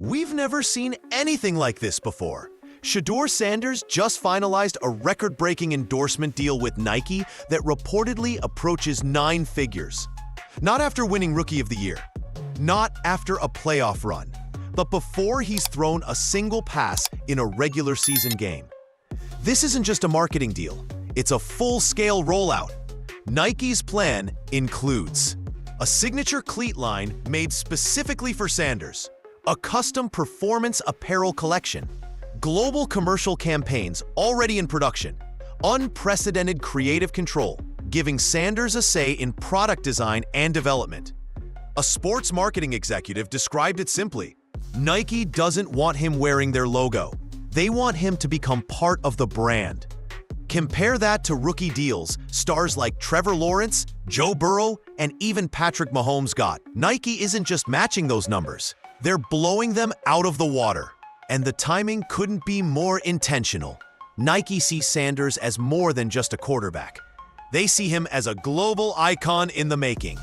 We've never seen anything like this before. Shedeur Sanders just finalized a record-breaking endorsement deal with Nike that reportedly approaches 9 figures. Not after winning Rookie of the Year, not after a playoff run, but before he's thrown a single pass in a regular season game. This isn't just a marketing deal, it's a full-scale rollout. Nike's plan includes a signature cleat line made specifically for Sanders, a custom performance apparel collection, global commercial campaigns already in production, unprecedented creative control, giving Sanders a say in product design and development. A sports marketing executive described it simply: Nike doesn't want him wearing their logo. They want him to become part of the brand. Compare that to rookie deals stars like Trevor Lawrence, Joe Burrow, and even Patrick Mahomes got. Nike isn't just matching those numbers, they're blowing them out of the water. And the timing couldn't be more intentional. Nike sees Sanders as more than just a quarterback. They see him as a global icon in the making.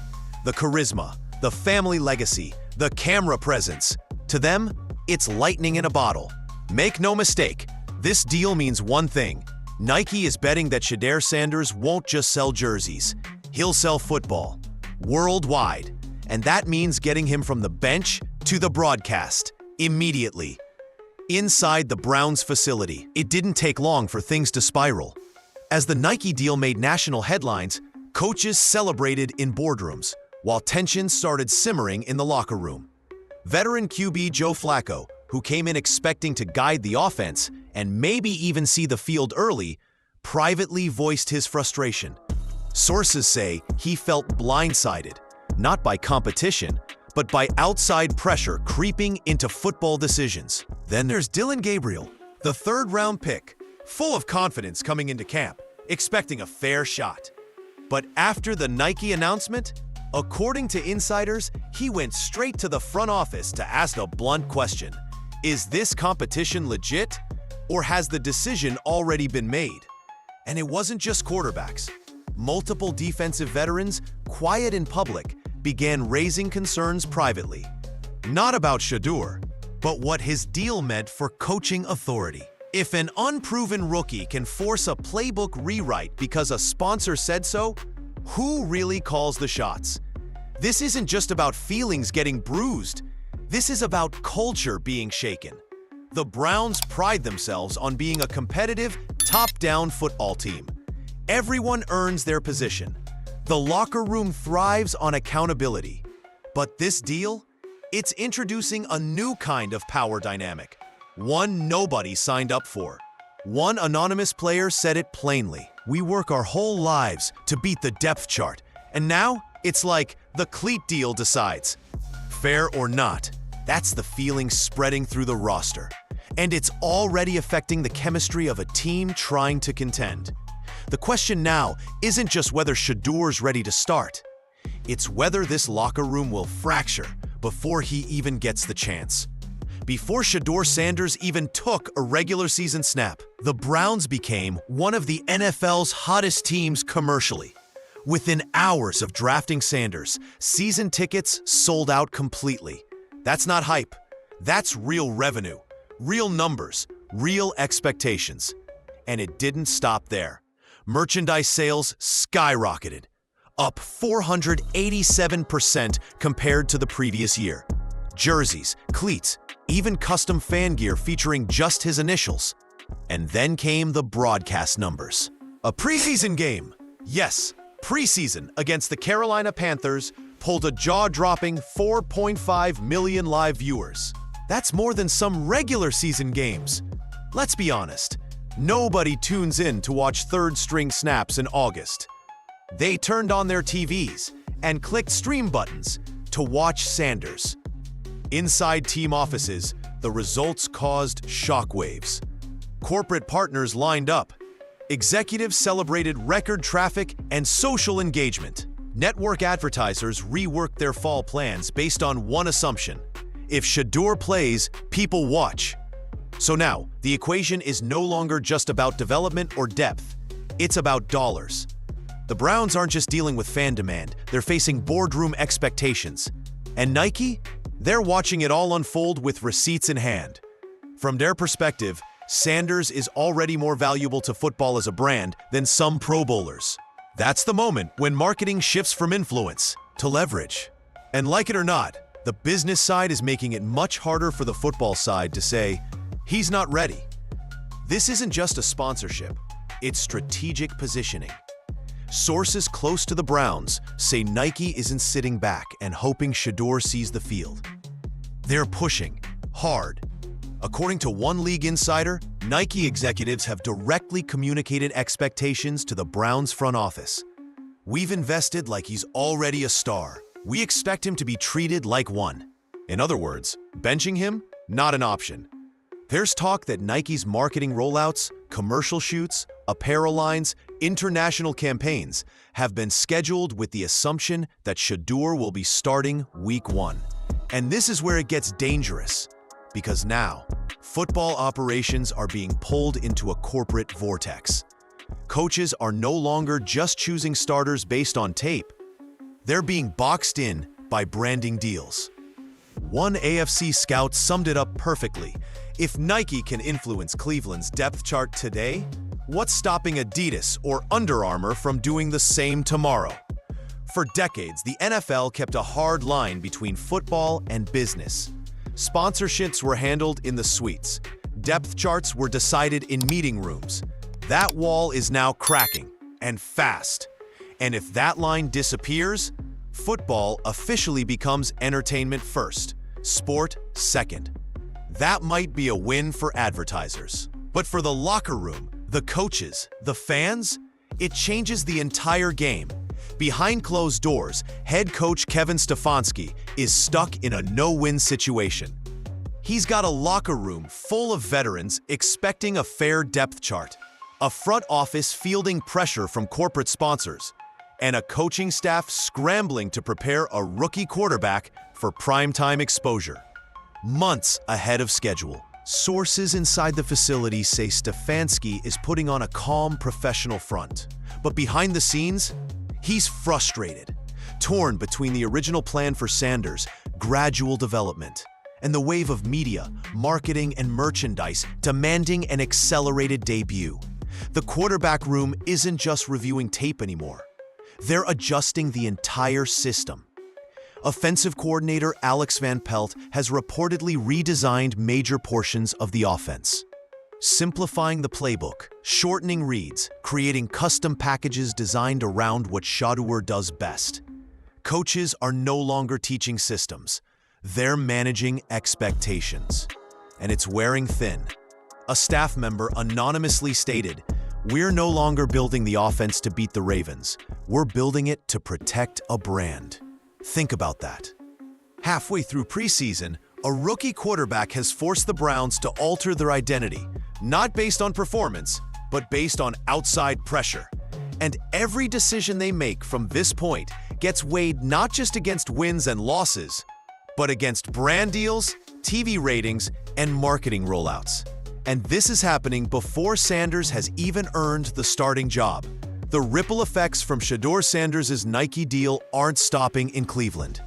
The charisma, the family legacy, the camera presence. To them, it's lightning in a bottle. Make no mistake, this deal means one thing. Nike is betting that Shedeur Sanders won't just sell jerseys. He'll sell football, worldwide. And that means getting him from the bench to the broadcast, immediately. Inside the Browns facility, it didn't take long for things to spiral. As the Nike deal made national headlines, coaches celebrated in boardrooms, while tensions started simmering in the locker room. Veteran QB Joe Flacco, who came in expecting to guide the offense and maybe even see the field early, privately voiced his frustration. Sources say he felt blindsided, not by competition, but by outside pressure creeping into football decisions. Then there's Dillon Gabriel, the third-round pick, full of confidence coming into camp, expecting a fair shot. But after the Nike announcement, according to insiders, he went straight to the front office to ask a blunt question. Is this competition legit, or has the decision already been made? And it wasn't just quarterbacks. Multiple defensive veterans, quiet in public, began raising concerns privately. Not about Shedeur, but what his deal meant for coaching authority. If an unproven rookie can force a playbook rewrite because a sponsor said so, who really calls the shots? This isn't just about feelings getting bruised. This is about culture being shaken. The Browns pride themselves on being a competitive, top-down football team. Everyone earns their position. The locker room thrives on accountability. But this deal? It's introducing a new kind of power dynamic, one nobody signed up for. One anonymous player said it plainly: "We work our whole lives to beat the depth chart, and now it's like the cleat deal decides." Fair or not, that's the feeling spreading through the roster. And it's already affecting the chemistry of a team trying to contend. The question now isn't just whether Shedeur's ready to start. It's whether this locker room will fracture before he even gets the chance. Before Shedeur Sanders even took a regular season snap, the Browns became one of the NFL's hottest teams commercially. Within hours of drafting Sanders, season tickets sold out completely. That's not hype. That's real revenue, real numbers, real expectations. And it didn't stop there. Merchandise sales skyrocketed, up 487% compared to the previous year. Jerseys, cleats, even custom fan gear featuring just his initials. And then came the broadcast numbers. A preseason game. Yes, preseason against the Carolina Panthers pulled a jaw-dropping 4.5 million live viewers. That's more than some regular season games. Let's be honest. Nobody tunes in to watch third-string snaps in August. They turned on their TVs and clicked stream buttons to watch Sanders. Inside team offices, the results caused shockwaves. Corporate partners lined up. Executives celebrated record traffic and social engagement. Network advertisers reworked their fall plans based on one assumption: if Shedeur plays, people watch. So now, the equation is no longer just about development or depth. It's about dollars. The Browns aren't just dealing with fan demand, they're facing boardroom expectations. And Nike? They're watching it all unfold with receipts in hand. From their perspective, Sanders is already more valuable to football as a brand than some Pro Bowlers. That's the moment when marketing shifts from influence to leverage. And like it or not, the business side is making it much harder for the football side to say, he's not ready. This isn't just a sponsorship, it's strategic positioning. Sources close to the Browns say Nike isn't sitting back and hoping Shedeur sees the field. They're pushing hard. According to one league insider, Nike executives have directly communicated expectations to the Browns front office. "We've invested like he's already a star. We expect him to be treated like one." In other words, benching him, not an option. There's talk that Nike's marketing rollouts, commercial shoots, apparel lines, international campaigns have been scheduled with the assumption that Shedeur will be starting week 1. And this is where it gets dangerous, because now, football operations are being pulled into a corporate vortex. Coaches are no longer just choosing starters based on tape. They're being boxed in by branding deals. One AFC scout summed it up perfectly. If Nike can influence Cleveland's depth chart today, what's stopping Adidas or Under Armour from doing the same tomorrow? For decades, the NFL kept a hard line between football and business. Sponsorships were handled in the suites. Depth charts were decided in meeting rooms. That wall is now cracking, and fast. And if that line disappears, football officially becomes entertainment first, sport second. That might be a win for advertisers. But for the locker room, the coaches, the fans, it changes the entire game. Behind closed doors, head coach Kevin Stefanski is stuck in a no-win situation. He's got a locker room full of veterans expecting a fair depth chart, a front office fielding pressure from corporate sponsors, and a coaching staff scrambling to prepare a rookie quarterback for primetime exposure. Months ahead of schedule. Sources inside the facility say Stefanski is putting on a calm, professional front. But behind the scenes, he's frustrated, torn between the original plan for Sanders, gradual development, and the wave of media, marketing, and merchandise demanding an accelerated debut. The quarterback room isn't just reviewing tape anymore. They're adjusting the entire system. Offensive coordinator Alex Van Pelt has reportedly redesigned major portions of the offense, simplifying the playbook, shortening reads, creating custom packages designed around what Shedeur does best. Coaches are no longer teaching systems. They're managing expectations. And it's wearing thin. A staff member anonymously stated, "We're no longer building the offense to beat the Ravens. We're building it to protect a brand." Think about that. Halfway through preseason, a rookie quarterback has forced the Browns to alter their identity, not based on performance, but based on outside pressure. And every decision they make from this point gets weighed not just against wins and losses, but against brand deals, TV ratings, and marketing rollouts. And this is happening before Sanders has even earned the starting job. The ripple effects from Shedeur Sanders' Nike deal aren't stopping in Cleveland.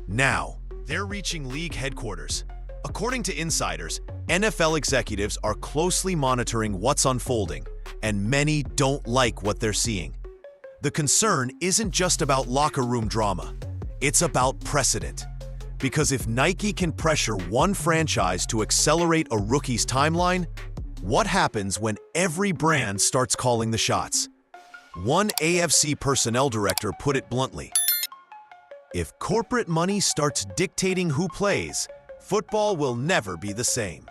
Now, they're reaching league headquarters. According to insiders, NFL executives are closely monitoring what's unfolding, and many don't like what they're seeing. The concern isn't just about locker room drama. It's about precedent. Because if Nike can pressure one franchise to accelerate a rookie's timeline, what happens when every brand starts calling the shots? One AFC personnel director put it bluntly: "If corporate money starts dictating who plays, football will never be the same."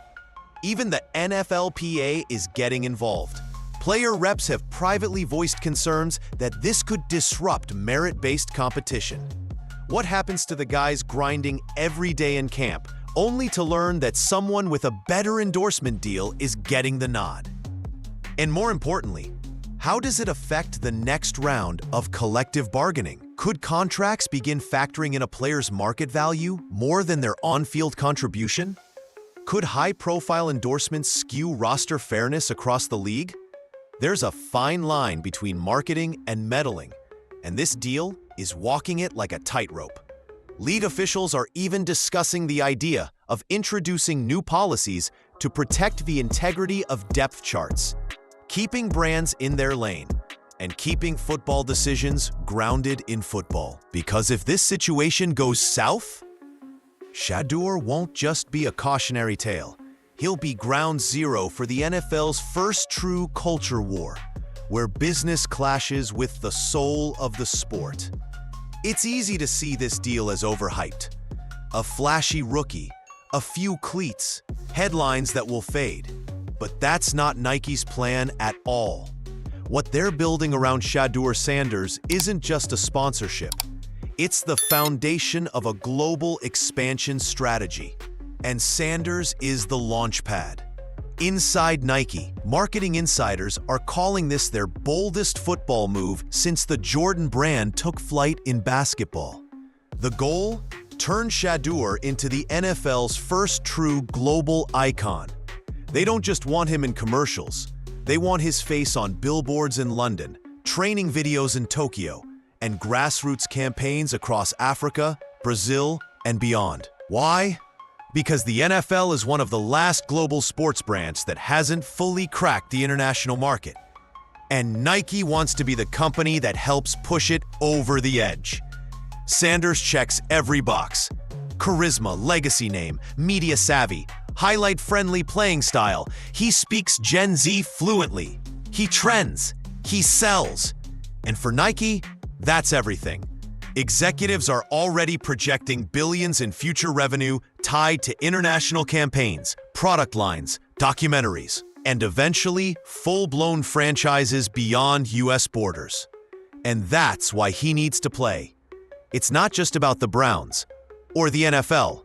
Even the NFLPA is getting involved. Player reps have privately voiced concerns that this could disrupt merit-based competition. What happens to the guys grinding every day in camp, only to learn that someone with a better endorsement deal is getting the nod? And more importantly, how does it affect the next round of collective bargaining? Could contracts begin factoring in a player's market value more than their on-field contribution? Could high-profile endorsements skew roster fairness across the league? There's a fine line between marketing and meddling, and this deal is walking it like a tightrope. League officials are even discussing the idea of introducing new policies to protect the integrity of depth charts, keeping brands in their lane, and keeping football decisions grounded in football. Because if this situation goes south, Shedeur won't just be a cautionary tale. He'll be ground zero for the NFL's first true culture war, where business clashes with the soul of the sport. It's easy to see this deal as overhyped. A flashy rookie, a few cleats, headlines that will fade. But that's not Nike's plan at all. What they're building around Shedeur Sanders isn't just a sponsorship. It's the foundation of a global expansion strategy. And Sanders is the launchpad. Inside Nike, marketing insiders are calling this their boldest football move since the Jordan brand took flight in basketball. The goal? Turn Shedeur into the NFL's first true global icon. They don't just want him in commercials. They want his face on billboards in London, training videos in Tokyo, and grassroots campaigns across Africa, Brazil, and beyond. Why? Because the NFL is one of the last global sports brands that hasn't fully cracked the international market. And Nike wants to be the company that helps push it over the edge. Sanders checks every box. Charisma, legacy name, media savvy, highlight-friendly playing style. He speaks Gen Z fluently. He trends. He sells. And for Nike, that's everything. Executives are already projecting billions in future revenue tied to international campaigns, product lines, documentaries, and eventually full-blown franchises beyond US borders. And that's why he needs to play. It's not just about the Browns or the NFL.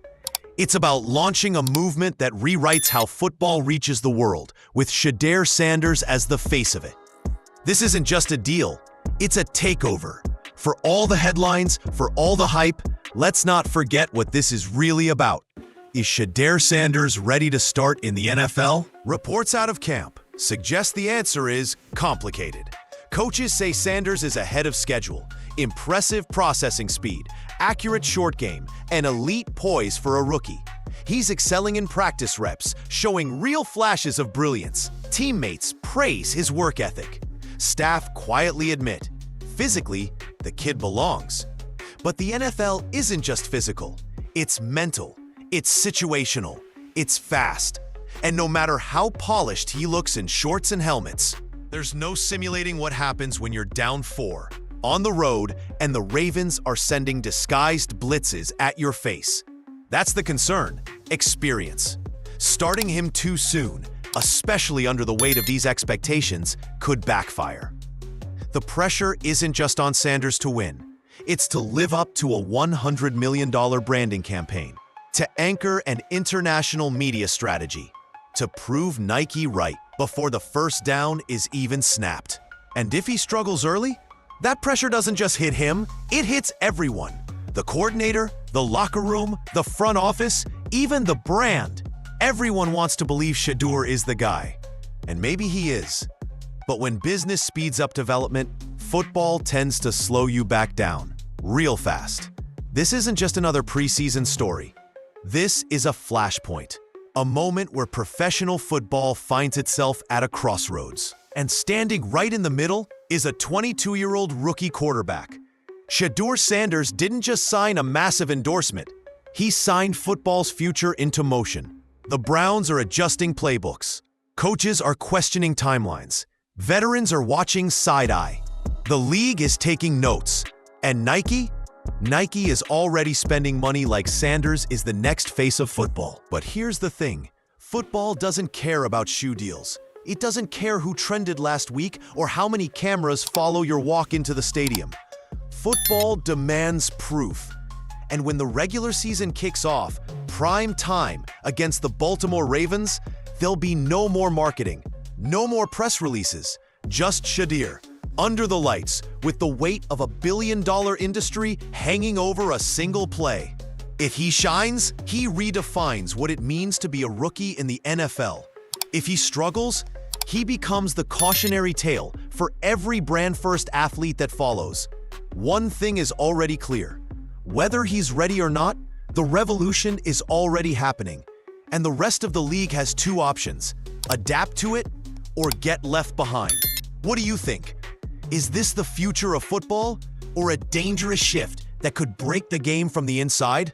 It's about launching a movement that rewrites how football reaches the world, with Shedeur Sanders as the face of it. This isn't just a deal, it's a takeover. For all the headlines, for all the hype, let's not forget what this is really about. Is Shedeur Sanders ready to start in the NFL? Reports out of camp suggest the answer is complicated. Coaches say Sanders is ahead of schedule. Impressive processing speed, accurate short game, and elite poise for a rookie. He's excelling in practice reps, showing real flashes of brilliance. Teammates praise his work ethic. Staff quietly admit, physically, the kid belongs. But the NFL isn't just physical. It's mental, it's situational, it's fast. And no matter how polished he looks in shorts and helmets, there's no simulating what happens when you're down 4, on the road, and the Ravens are sending disguised blitzes at your face. That's the concern, experience. Starting him too soon, especially under the weight of these expectations, could backfire. The pressure isn't just on Sanders to win. It's to live up to a $100 million branding campaign, to anchor an international media strategy, to prove Nike right before the first down is even snapped. And if he struggles early, that pressure doesn't just hit him, it hits everyone. The coordinator, the locker room, the front office, even the brand. Everyone wants to believe Shedeur is the guy. And maybe he is. But when business speeds up development, football tends to slow you back down, real fast. This isn't just another preseason story. This is a flashpoint, a moment where professional football finds itself at a crossroads. And standing right in the middle is a 22-year-old rookie quarterback. Shedeur Sanders didn't just sign a massive endorsement. He signed football's future into motion. The Browns are adjusting playbooks. Coaches are questioning timelines. Veterans are watching side-eye. The league is taking notes. And Nike? Nike is already spending money like Sanders is the next face of football. But here's the thing. Football doesn't care about shoe deals. It doesn't care who trended last week or how many cameras follow your walk into the stadium. Football demands proof. And when the regular season kicks off, prime time against the Baltimore Ravens, there'll be no more marketing, no more press releases, just Shedeur, under the lights, with the weight of $1 billion industry hanging over a single play. If he shines, he redefines what it means to be a rookie in the NFL. If he struggles, he becomes the cautionary tale for every brand-first athlete that follows. One thing is already clear. Whether he's ready or not, the revolution is already happening, and the rest of the league has two options: adapt to it or get left behind. What do you think? Is this the future of football, or a dangerous shift that could break the game from the inside?